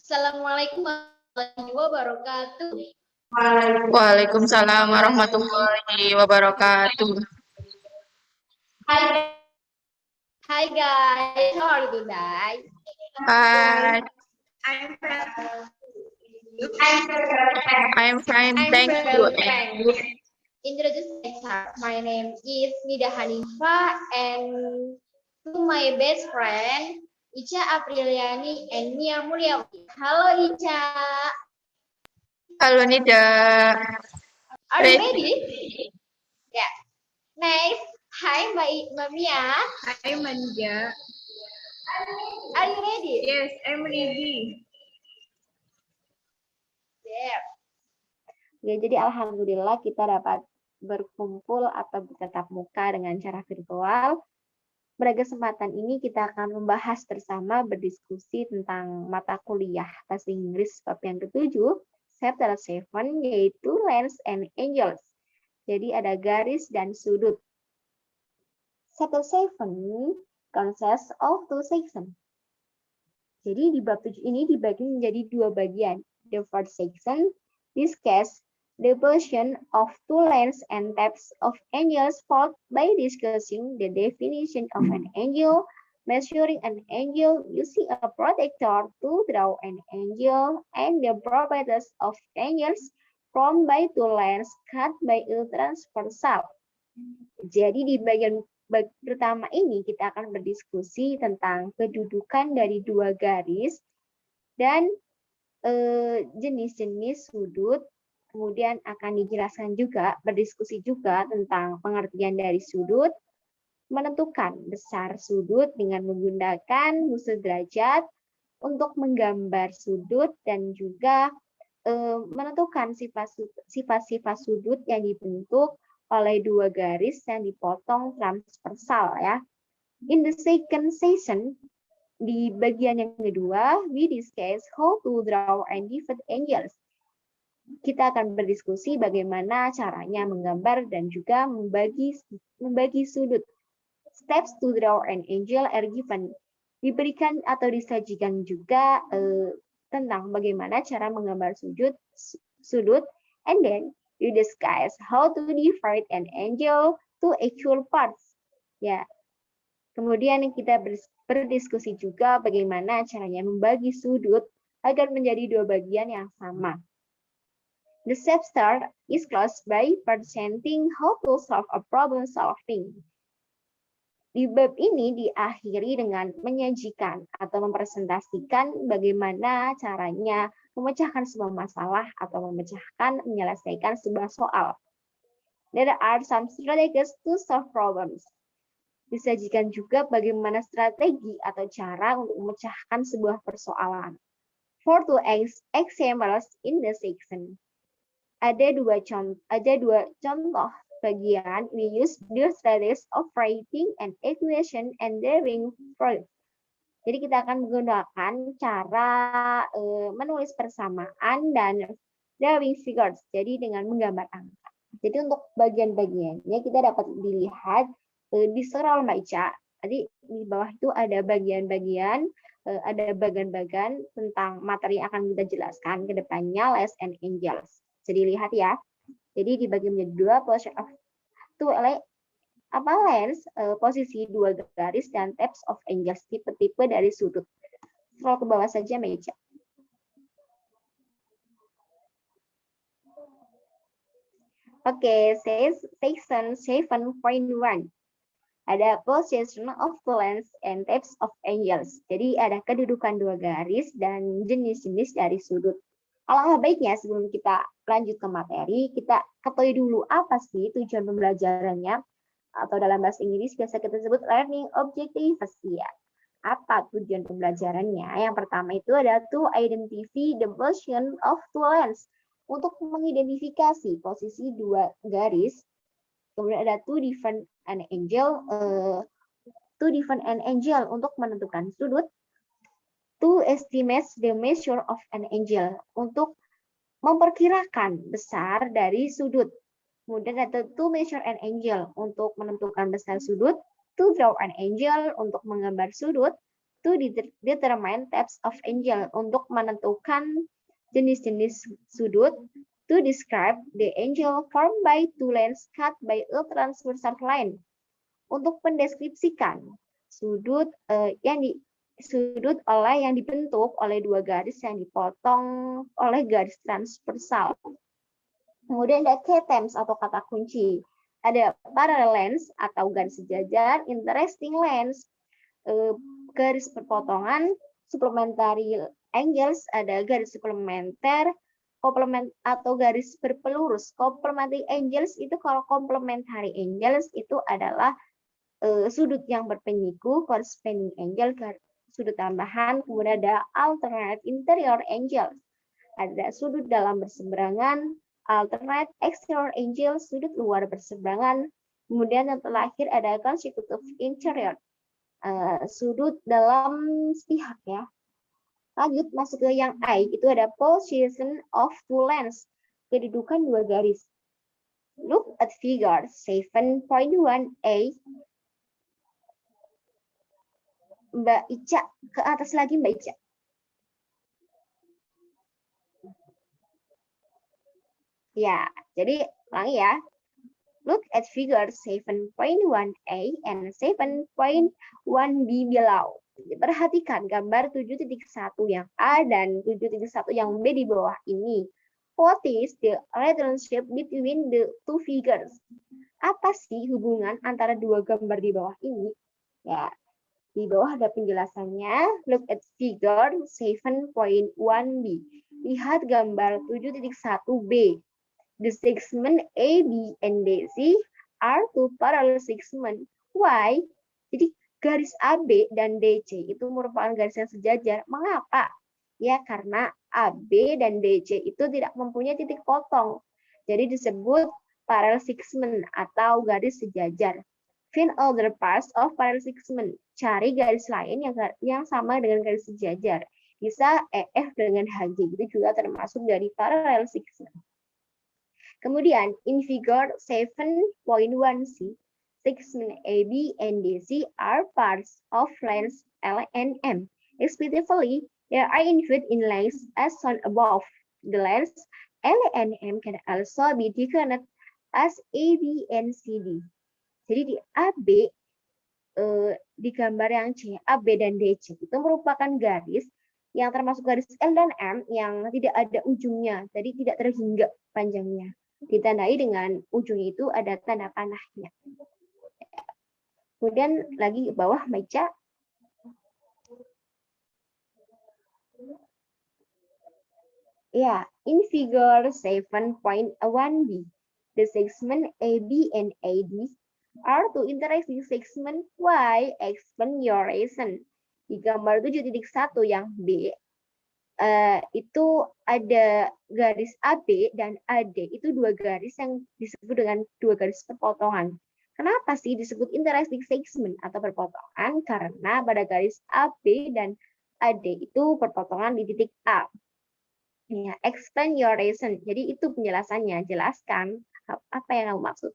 Assalamualaikum warahmatullahi wabarakatuh. Waalaikumsalam warahmatullahi wabarakatuh. Hi guys, how are you today? Hi, I'm I'm fine, I'm thank you. very fine. Introduce myself. My name is Nida Hanifa and to my best friend Ica Apriliani and Nia Mulyawati. Halo Ica. Halo Nida. Are you ready? Yeah. Next. Hi Mbak Mia. Hi Manja. Are you ready? Yes, I'm ready. Yeah. Ya, jadi alhamdulillah kita dapat berkumpul atau bertatap muka dengan cara virtual. Pada kesempatan ini kita akan membahas bersama berdiskusi tentang mata kuliah bahasa Inggris bab yang ke-7, chapter 7, yaitu Lines and Angles. Jadi ada garis dan sudut. Chapter 7 consists of two sections. Jadi di bab 7 ini dibagi menjadi dua bagian. The first section discuss the version of two lines and types of angles followed by discussing the definition of an angle, measuring an angle using a protractor to draw an angle, and the properties of angles formed by two lines cut by a transversal. Jadi di bagian pertama ini kita akan berdiskusi tentang kedudukan dari dua garis dan jenis-jenis sudut. Kemudian akan dijelaskan juga, berdiskusi juga tentang pengertian dari sudut, menentukan besar sudut dengan menggunakan musuh derajat untuk menggambar sudut dan juga menentukan sifat-sifat sudut yang dibentuk oleh dua garis yang dipotong transversal ya. In the second session, di bagian yang kedua, we discuss how to draw and divide angles. Kita akan berdiskusi bagaimana caranya menggambar dan juga membagi sudut. Steps to draw an angle are given. Diberikan atau disajikan juga tentang bagaimana cara menggambar sudut, and then you discuss how to divide an angle to equal parts. Ya. Kemudian kita berdiskusi juga bagaimana caranya membagi sudut agar menjadi dua bagian yang sama. The chapter is closed by presenting how to solve a problem solving. Di bab ini diakhiri dengan menyajikan atau mempresentasikan bagaimana caranya memecahkan sebuah masalah atau menyelesaikan sebuah soal. There are some strategies to solve problems. Disajikan juga bagaimana strategi atau cara untuk memecahkan sebuah persoalan. For two examples in the section. Ada dua contoh bagian. We use the strategies of writing and equation and drawing proofs. Jadi kita akan menggunakan cara menulis persamaan dan drawing figures. Jadi dengan menggambar angka. Jadi untuk bagian-bagiannya kita dapat dilihat di scroll Mbak Ica. Jadi di bawah itu ada bagian-bagian, ada bagian-bagian tentang materi yang akan kita jelaskan ke depannya, lines and angles. Jadi lihat ya. Jadi dibagi menjadi dua, position of two lines, posisi dua garis dan types of angles, tipe-tipe dari sudut. Scroll ke bawah saja Mbak Ica. Oke, section 7.1. Ada position of two lines and types of angles. Jadi ada kedudukan dua garis dan jenis-jenis dari sudut. Alangkah baiknya sebelum kita lanjut ke materi, kita ketahui dulu apa sih tujuan pembelajarannya, atau dalam bahasa Inggris biasa kita sebut learning objectives ya. Apa tujuan pembelajarannya? Yang pertama itu adalah to identify the position of two lines, untuk mengidentifikasi posisi dua garis. Kemudian ada to define an angle, untuk menentukan sudut. To estimate the measure of an angle, untuk memperkirakan besar dari sudut. Kemudian ada to measure an angle, untuk menentukan besar sudut. To draw an angle, untuk menggambar sudut. to determine types of angle, untuk menentukan jenis-jenis sudut. To describe the angle formed by two lines cut by a transversal line, untuk mendeskripsikan sudut sudut yang dibentuk oleh dua garis yang dipotong oleh garis transversal. Kemudian ada key terms atau kata kunci. Ada parallel lines atau garis sejajar, interesting lines, garis perpotongan, supplementary angles, ada garis suplementer, komplement atau garis berpelurus. Complementary angles itu, kalau complementary angles itu adalah sudut yang berpenyiku, corresponding angle, sudut tambahan. Kemudian ada alternate interior angles, ada sudut dalam berseberangan, alternate exterior angles, sudut luar berseberangan. Kemudian yang terakhir ada consecutive interior, sudut dalam sepihak ya. Lanjut masuk ke yang I, itu ada position of two lines, kedudukan dua garis. Look at figure 7.1a. Mbak Ica, ke atas lagi Mbak Ica. Ya, jadi ulangi ya. Look at figure 7.1a and 7.1b below. Perhatikan gambar 7.1 yang A dan 7.1 yang B di bawah ini. What is the relationship between the two figures? Apa sih hubungan antara dua gambar di bawah ini? Ya, di bawah ada penjelasannya. Look at figure 7.1b. Lihat gambar 7.1b. The segment AB and DC are two parallel segment. Why? Jadi garis AB dan DC itu merupakan garis yang sejajar. Mengapa? Ya, karena AB dan DC itu tidak mempunyai titik potong. Jadi disebut parallel segment atau garis sejajar. Find other parts of parallel segment. Cari garis lain yang sama dengan garis sejajar. Bisa EF dengan HG. Itu juga termasuk dari parallel segment. Kemudian, in figure 7.1c, segment AB and DC are parts of lines L and M. Respectively, they are infinite in length as shown above. The lines L and M can also be defined as AB and CD. Jadi di AB, di gambar yang C, AB dan DC itu merupakan garis yang termasuk garis L dan M yang tidak ada ujungnya, jadi tidak terhingga panjangnya. Ditandai dengan ujung itu ada tanda panahnya. Kemudian lagi ke bawah meja. Ya, in figure 7.1b, the segment AB and AD are two interesting segment. Why? Explain your reason. Di gambar 7.1 yang B, itu ada garis AB dan AD, itu dua garis yang disebut dengan dua garis perpotongan. Kenapa sih disebut interesting segment atau perpotongan? Karena pada garis AB dan AD itu perpotongan di titik A. Ya, explain your reason. Jadi itu penjelasannya, jelaskan apa yang kamu maksud.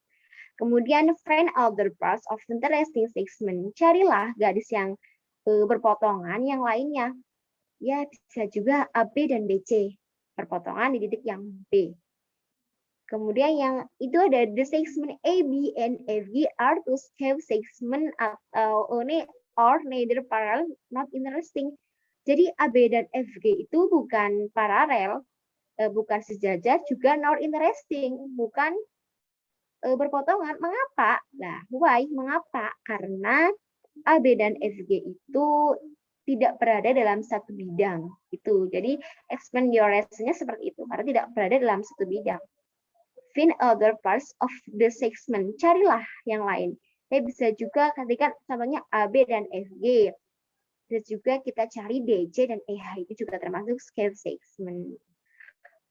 Kemudian find other parts of interesting segment. Carilah garis yang berpotongan yang lainnya. Ya, bisa juga AB dan BC, perpotongan di titik yang B. Kemudian yang itu ada the segment AB and FG are two scale segment atau or neither parallel, not interesting. Jadi AB dan FG itu bukan paralel, bukan sejajar, juga not interesting, bukan berpotongan. Mengapa? Nah, why? Mengapa? Karena AB dan FG itu tidak berada dalam satu bidang. Itu. Jadi explain your reason-nya seperti itu, karena tidak berada dalam satu bidang. Find other parts of the segment. Carilah yang lain. Bisa juga ketika contohnya AB dan FG. Dan juga kita cari DC dan EH, itu juga termasuk scale segment.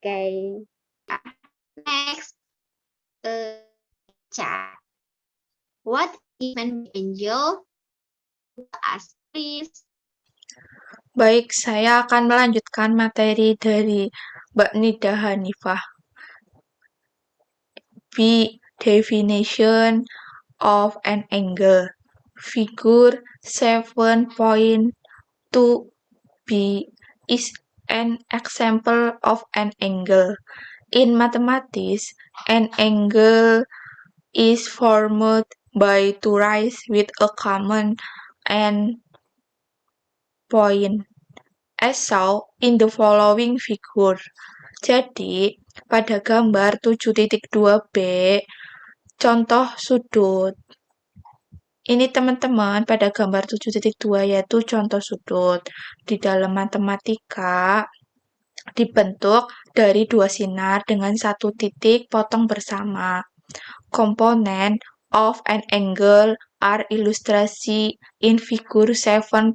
Oke. Next. Chat. What even angel? Ask please. Baik, saya akan melanjutkan materi dari Mbak Nida Hanifah. B. Definition of an angle. Figure 7.1a to B is an example of an angle. In mathematics, an angle is formed by two rays with a common end point, as shown in the following figure. Jadi, pada gambar 7.2b, contoh sudut. Ini teman-teman pada gambar 7.2 yaitu contoh sudut. Di dalam matematika dibentuk dari dua sinar dengan satu titik potong bersama. Component of an angle are illustrasi in figure 7.3.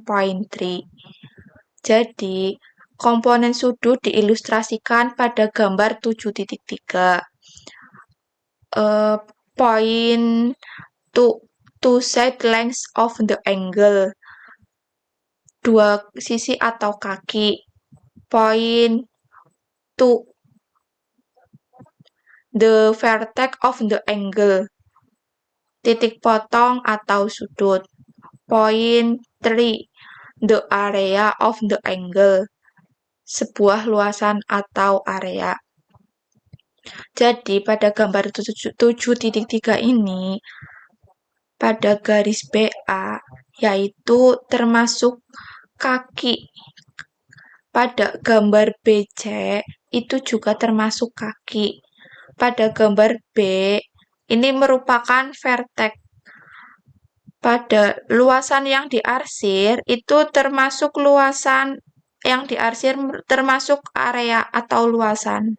Jadi, komponen sudut diilustrasikan pada gambar 7.3. Point two side lengths of the angle. Dua sisi atau kaki. Point two the vertex of the angle. Titik potong atau sudut. Point 3 the area of the angle. Sebuah luasan atau area. Jadi pada gambar 7.3 ini pada garis BA yaitu termasuk kaki. Pada gambar BC itu juga termasuk kaki. Pada gambar B ini merupakan vertex. Pada luasan yang diarsir itu termasuk luasan yang diarsir termasuk area atau luasan.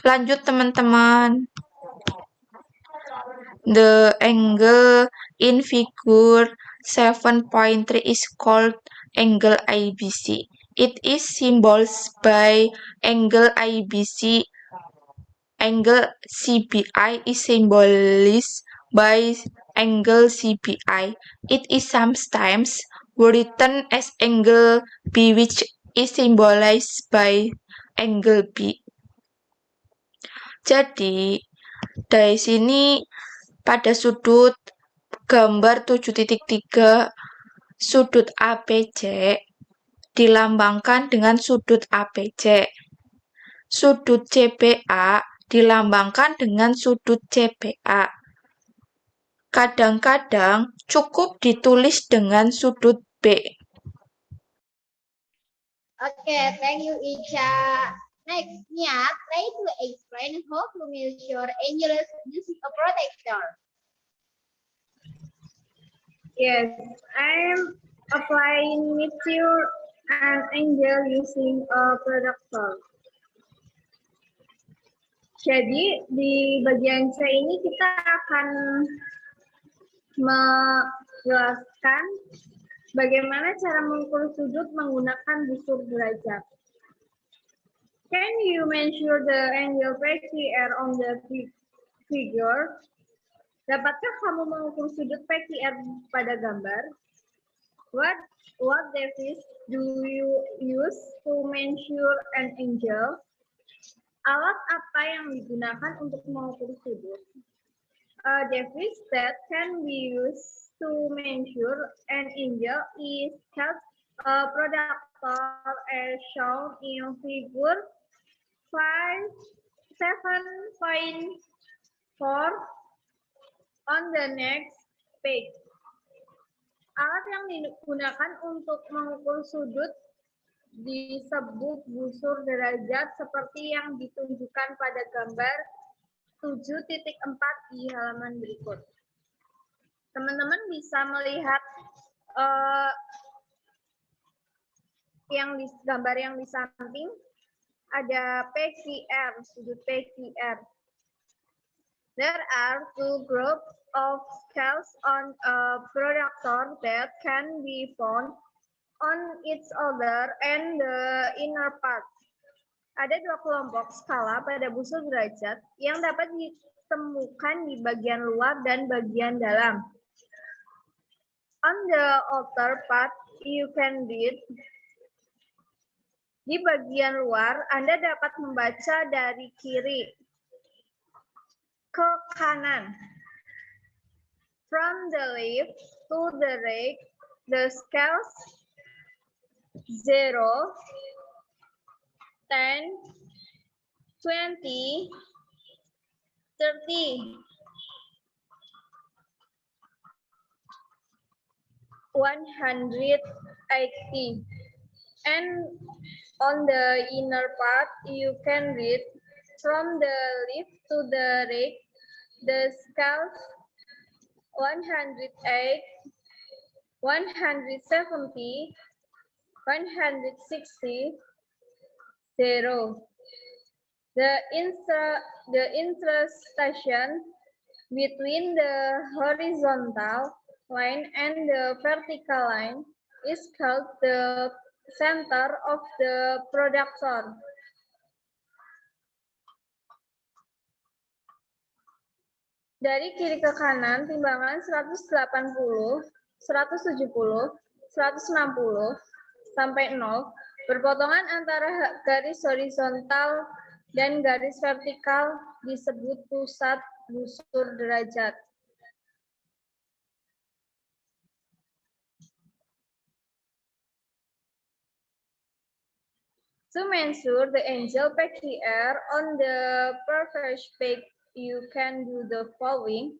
Lanjut teman-teman. The angle in figure 7.3 is called angle ABC. It is symbolized by angle ABC. Angle CBI is symbolized by angle CBI. It is sometimes written as angle B, which is symbolized by angle B. Jadi, dari sini pada sudut gambar 7.3 sudut ABC dilambangkan dengan sudut ABC. Sudut CBA dilambangkan dengan sudut CBA. Kadang-kadang cukup ditulis dengan sudut B. Okay, thank you, Ica. Next, Nia, try to explain how to measure angles using a protractor. Yes, I'm applying measure an angle using a protractor. Jadi di bagian C ini kita akan menjelaskan bagaimana cara mengukur sudut menggunakan busur derajat. Can you measure the angle PQR on the figure? Dapatkah kamu mengukur sudut PQR pada gambar? What device do you use to measure an angle? Alat apa yang digunakan untuk mengukur sudut? A device that can be used to measure an angle is called a protractor as shown in figure 7.4 on the next page. Alat yang digunakan untuk mengukur sudut disebut busur derajat seperti yang ditunjukkan pada gambar 7.4 di halaman berikut. Teman-teman bisa melihat gambar yang di samping ada PQR, sudut PQR. There are two groups of scales on a protractor that can be found on its outer and the inner part. Ada dua kelompok skala pada busur derajat yang dapat ditemukan di bagian luar dan bagian dalam. On the outer part, you can read. Di bagian luar, Anda dapat membaca dari kiri ke kanan. From the left to the right, the scales 0, 10, 20, 30, 180. And on the inner part, you can read from the left to the right, the scales 108, 170, 160, 0. The intersection between the horizontal line and the vertical line is called the center of the production. Dari kiri ke kanan, timbangan 180, 170, 160, sampai 0, berpotongan antara garis horizontal dan garis vertikal disebut pusat busur derajat. To measure the angle PQR on the perfect page, you can do the following.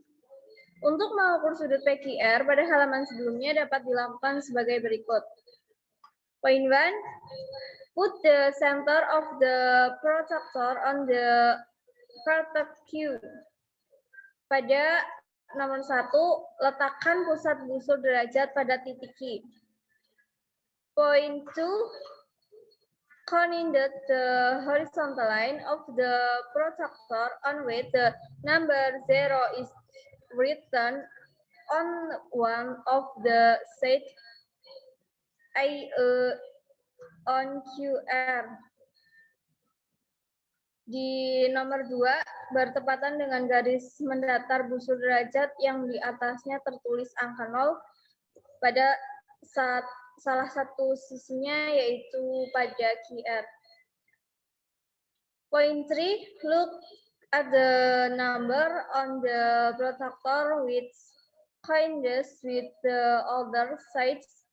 Untuk mengukur sudut PQR pada halaman sebelumnya dapat dilakukan sebagai berikut. Point 1, put the center of the protractor on the vertex Q. Pada nomor 1, letakkan pusat busur derajat pada titik Q. Point 2, connect the horizontal line of the protractor on which the number 0 is written on one of the set on QR. Di nomor 2, bertepatan dengan garis mendatar busur derajat yang di atasnya tertulis angka 0 pada salah satu sisinya, yaitu pada QR. Point 3, look at the number on the protractor which coincides with the other sides.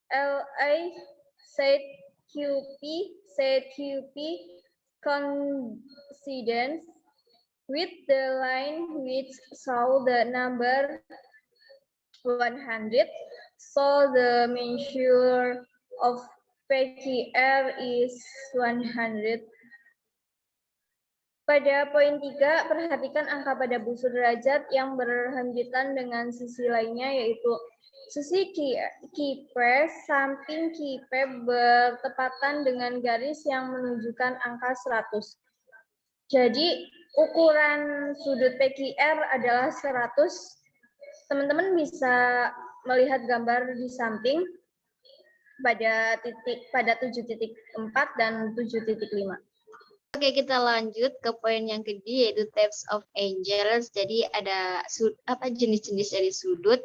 LA, set QP, set QP, coincidence with the line which saw the number 100. So the measure of PQR is 100. Pada poin 3, perhatikan angka pada busur derajat yang berhempitan dengan sisi lainnya, yaitu sisi kipres samping kipe bertepatan dengan garis yang menunjukkan angka 100. Jadi ukuran sudut PQR adalah 100. Teman-teman bisa melihat gambar di samping pada 7.4 dan 7.5. Oke, kita lanjut ke poin yang kedua, yaitu types of angles. Jadi ada jenis-jenis dari sudut.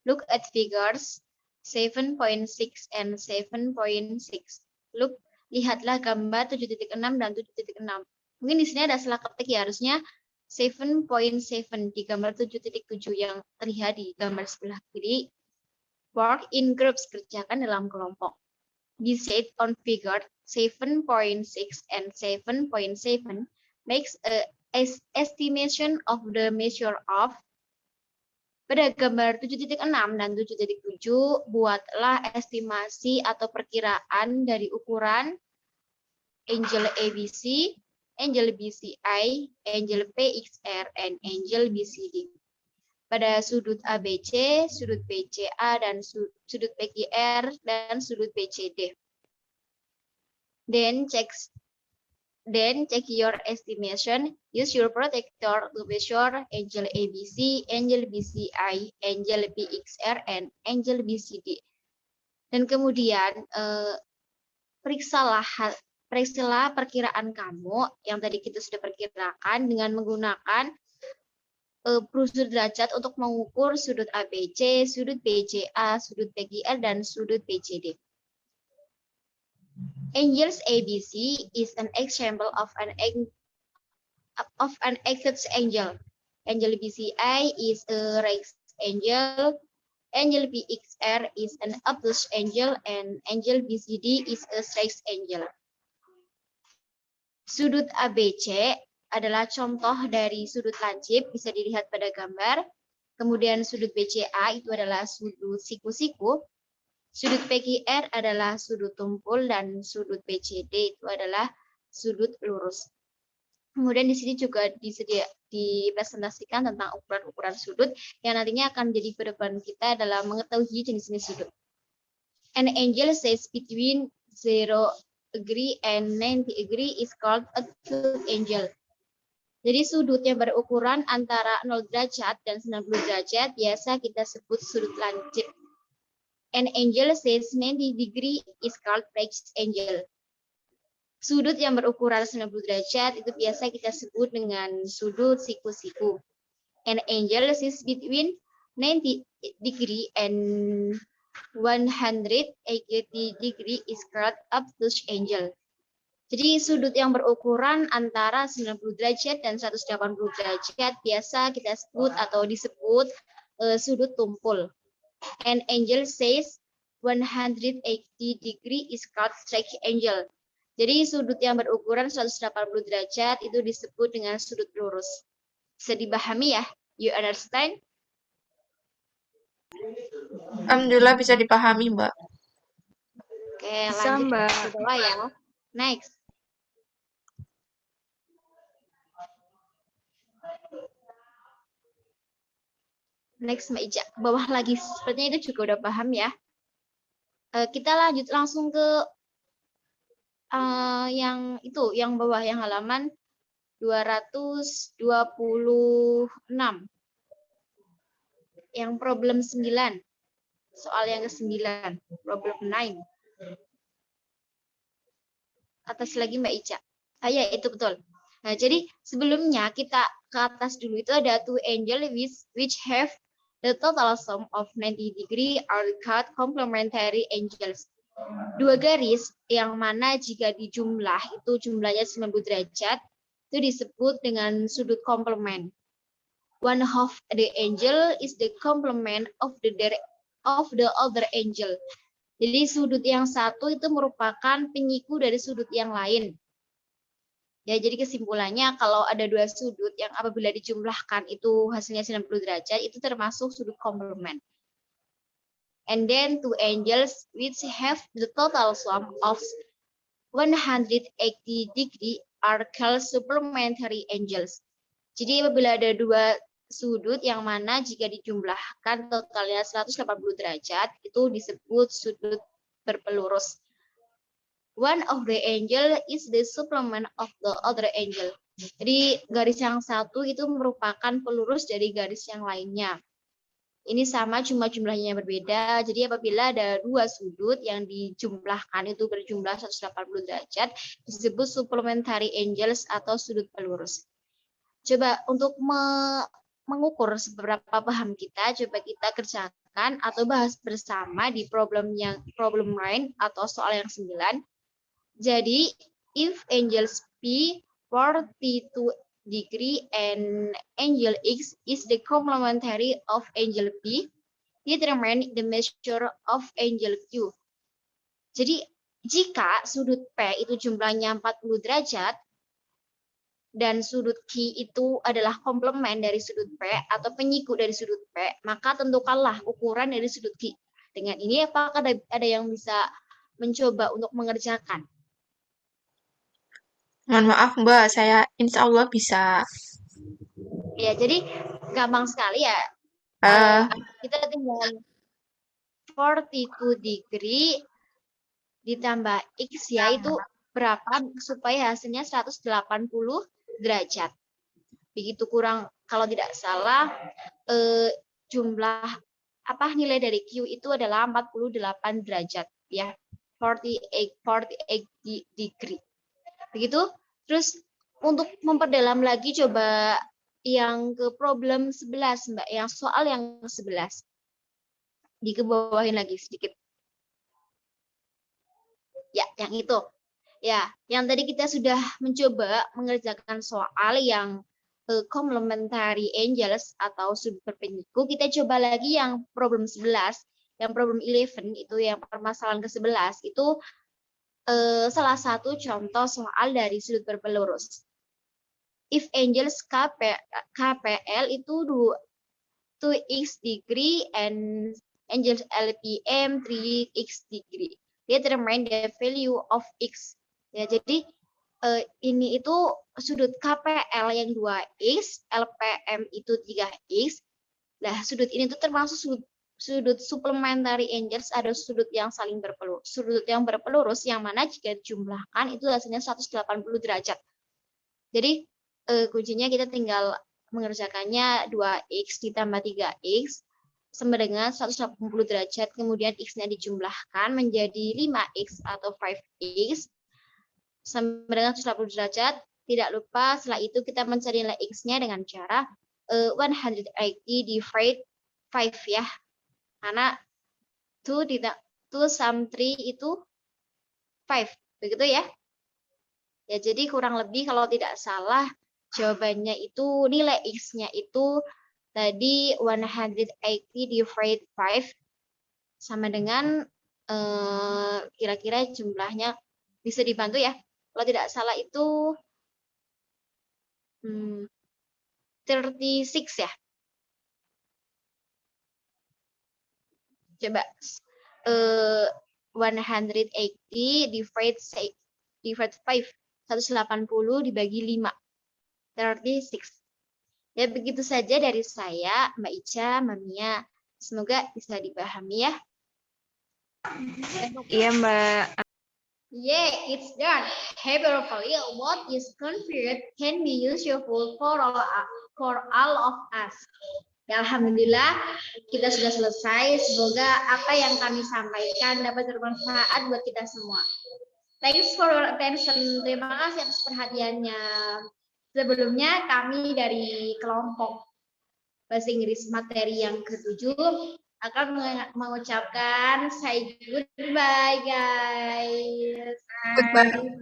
Look at figures 7.6 and 7.6. Lihatlah gambar 7.6 dan 7.6. Mungkin di sini ada salah ketik ya, harusnya 7.7 di gambar 7.7 yang terlihat di gambar sebelah kiri. Work in groups, kerjakan dalam kelompok. We said on figure 7.6 and 7.7 makes a estimation of the measure of. Pada gambar 7.6 dan 7.7 buatlah estimasi atau perkiraan dari ukuran angle ABC, angle BCI, angle PXR, and angle BCD. Pada sudut ABC, sudut BCA, dan sudut PQR, dan sudut BCD. Then check your estimation. Use your protractor to measure angle ABC, angle BCI, angle PXR, and angle BCD. Dan kemudian periksalah perkiraan kamu yang tadi kita sudah perkirakan dengan menggunakan busur derajat untuk mengukur sudut ABC, sudut BCA, sudut PQR, dan sudut BCD. Angles ABC is an example of an acute angle. Angle BCI is a right angle. Angle PXR is an obtuse angle and angle BCD is a straight angle. Sudut ABC adalah contoh dari sudut lancip, bisa dilihat pada gambar. Kemudian sudut BCA itu adalah sudut siku-siku. Sudut PQR adalah sudut tumpul dan sudut BCD itu adalah sudut lurus. Kemudian di sini juga dipresentasikan tentang ukuran-ukuran sudut yang nantinya akan jadi beban kita dalam mengetahui jenis-jenis sudut. An angle set between 0 degree and 90 degree is called a acute angle. Jadi sudut yang berukuran antara 0 derajat dan 90 derajat biasa kita sebut sudut lancip. An angle set 90 degree is called fixed angle. Sudut yang berukuran 90 derajat itu biasa kita sebut dengan sudut siku-siku. An angle is between 90 degree and 180 degree is called obtuse angle. Jadi sudut yang berukuran antara 90 derajat dan 180 derajat biasa kita sebut atau disebut sudut tumpul. An angle says 180 degree is called straight angle. Jadi sudut yang berukuran 180 derajat itu disebut dengan sudut lurus. Bisa dipahami ya? You understand? Alhamdulillah bisa dipahami, Mbak. Oke, Bisa, lanjut Mbak. ke bawah ya. Next. Next, Mbak Ica. Ke bawah lagi. Sepertinya itu juga udah paham ya. Kita lanjut langsung ke yang bawah, yang halaman 226. Yang problem 9. Soal yang ke-9, problem 9. Atas lagi Mbak Ica. Ya, itu betul. Nah, jadi sebelumnya kita ke atas dulu itu ada two angles which have the total sum of 90 degree are called complementary angles. Dua garis yang mana jika dijumlah itu jumlahnya 90 derajat itu disebut dengan sudut komplement. One half the angle is the complement of the other angle. Jadi sudut yang satu itu merupakan penyiku dari sudut yang lain. Ya, jadi kesimpulannya kalau ada dua sudut yang apabila dijumlahkan itu hasilnya 90 derajat itu termasuk sudut komplement. And then two angles which have the total sum of 180 degree are called supplementary angles. Jadi apabila ada dua sudut yang mana jika dijumlahkan totalnya 180 derajat itu disebut sudut berpelurus. One of the angle is the supplement of the other angle. Jadi garis yang satu itu merupakan pelurus dari garis yang lainnya. Ini sama, cuma jumlahnya yang berbeda. Jadi apabila ada dua sudut yang dijumlahkan itu berjumlah 180 derajat, disebut supplementary angles atau sudut pelurus. Coba untuk mengukur seberapa paham kita, coba kita kerjakan atau bahas bersama di problem lain atau soal yang 9. Jadi, if angles P 42 degree and angle X is the complementary of angle P, determine the measure of angle Q. Jadi, jika sudut P itu jumlahnya 40 derajat, dan sudut Q itu adalah komplement dari sudut P atau penyiku dari sudut P, maka tentukanlah ukuran dari sudut Q. Dengan ini, apakah ada yang bisa mencoba untuk mengerjakan? Mohon maaf, Mbak, saya insya Allah bisa. Ya, jadi gampang sekali ya. Kita tinggal 42 degree ditambah X ya, itu berapa supaya hasilnya 180 derajat. Begitu kurang, kalau tidak salah, jumlah nilai dari Q itu adalah 48 derajat ya. 48 degree. Begitu. Terus untuk memperdalam lagi coba yang ke problem 11, Mbak, yang soal yang 11. Dikebawahin lagi sedikit. Ya, yang itu. Ya, yang tadi kita sudah mencoba mengerjakan soal yang complementary angles atau sudut berpenyiku, kita coba lagi yang problem 11, yang problem 11 itu yang permasalahan ke-11 itu salah satu contoh soal dari sudut berpelurus. If angles KPL itu 2x degree and angles LPM 3x degree. Determine the value of x. Ya, jadi ini itu sudut KPL yang 2x, LPM itu 3x. Nah, sudut ini tuh termasuk sudut supplementary angles, ada sudut yang saling berpelurus. Sudut yang berpelurus yang mana jika dijumlahkan itu hasilnya 180 derajat. Jadi kuncinya kita tinggal mengerjakannya 2x ditambah 3x sama dengan 180 derajat, kemudian x-nya dijumlahkan menjadi 5x atau 5x sama dengan 180 derajat. Tidak lupa setelah itu kita mencari nilai x-nya dengan cara 180 divide 5 ya. Karena 2 sum 3 itu 5. Begitu ya. Ya, jadi kurang lebih kalau tidak salah jawabannya itu nilai x-nya itu tadi 180 divide 5 sama dengan kira-kira jumlahnya bisa dibantu ya. Kalau tidak salah itu 36 ya. Coba 180 divide 5. 180 dibagi 5. 36. Ya, begitu saja dari saya, Mbak Ica, Mamia. Semoga bisa dipahami ya. Iya, Mbak. Yeah, it's done. Hyperbole, what is confused can be useful for all of us. Ya, alhamdulillah, kita sudah selesai. Semoga apa yang kami sampaikan dapat bermanfaat buat kita semua. Thanks for your attention. Terima kasih atas perhatiannya. Sebelumnya kami dari kelompok bahasa Inggris materi yang ke-7 akan mengucapkan say goodbye guys. Goodbye.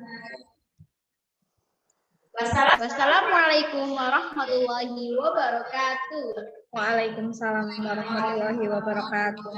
Wassalamualaikum warahmatullahi wabarakatuh. Waalaikumsalam warahmatullahi wabarakatuh.